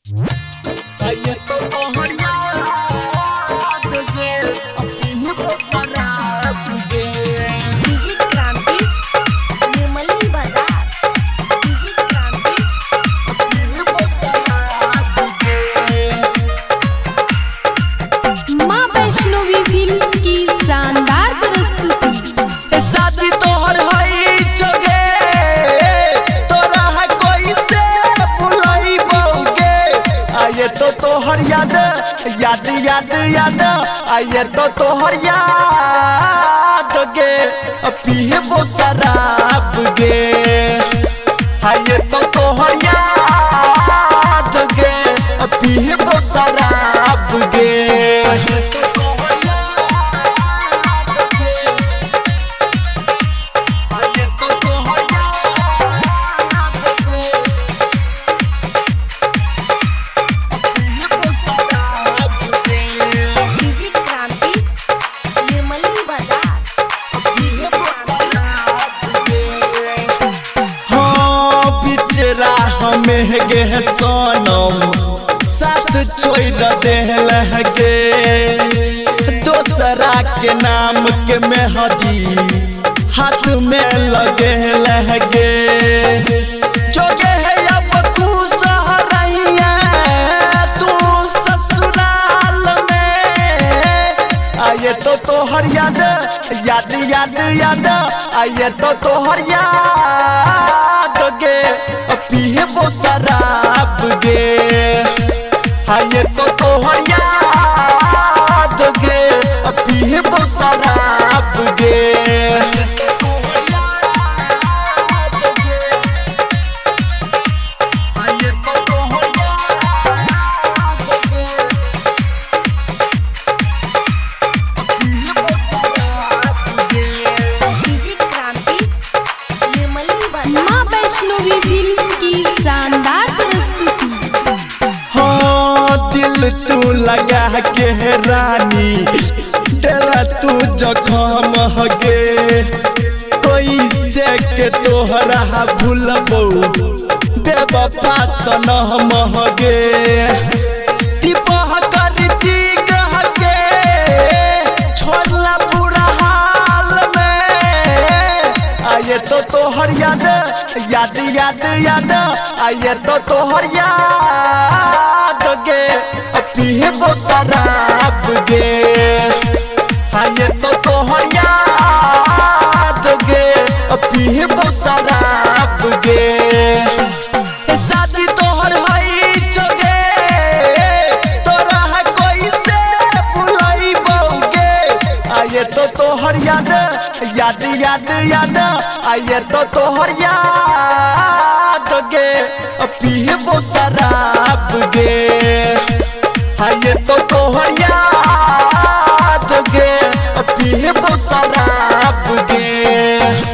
आये तो मोहरिया तुझे अपनी खराब दे डीजे क्रांति निर्मली बाजार डीजे क्रांति अपनी खराब दे माँ वैष्णवी फिल्म्स की शानदार प्रस्तुति। शादी तोहर हई जोगे तोरा है कोई से बुलाई बोगे आये तो तोहर याद याद याद याद आये तो तोहर याद गे पीहे वो शराब गे आये तो तोहर याद गे पीहे वो शराब गे डीजे क्रांति निर्मली बाजार बिचरा हमें गे सोनम साथ छोड़ देल गे दोसरा के नाम के मेहदी हाथ में लगे गे जोगे है अब खुश रहिया तू ससुराल में आये तो तोहर याद याद याद याद आये तो तोहर याद गे पीहे वो शराब गे आये तो तोहर याद गे पीहे वो शराब गे आये तो तोहर याद गे डीजे क्रांति निर्मली बाजार माँ वैष्णवी फिल्म्स की शानदार प्रस्तुति। हाँ दिल तू लगा के रानी तेरा तू जखम हगे कोई से के तोहरा भूलबो बेवफा सनम हगे टिपह करती कह के छोड़ला बुरा हाल में आये तो तोहर याद याद याद याद आये तो तोहर याद गे पीहे वो शराब गे आये तो तोहर याद गे पीहे वो शराब गे शादी तोहर हई जोगे तोरा है कोई से बुलाई बोगे आये तो तोहर याद याद याद याद आये तो तोहर याद गे पीहे वो शराब गे आये तो तोहर याद गे पीहे वो शराब गे।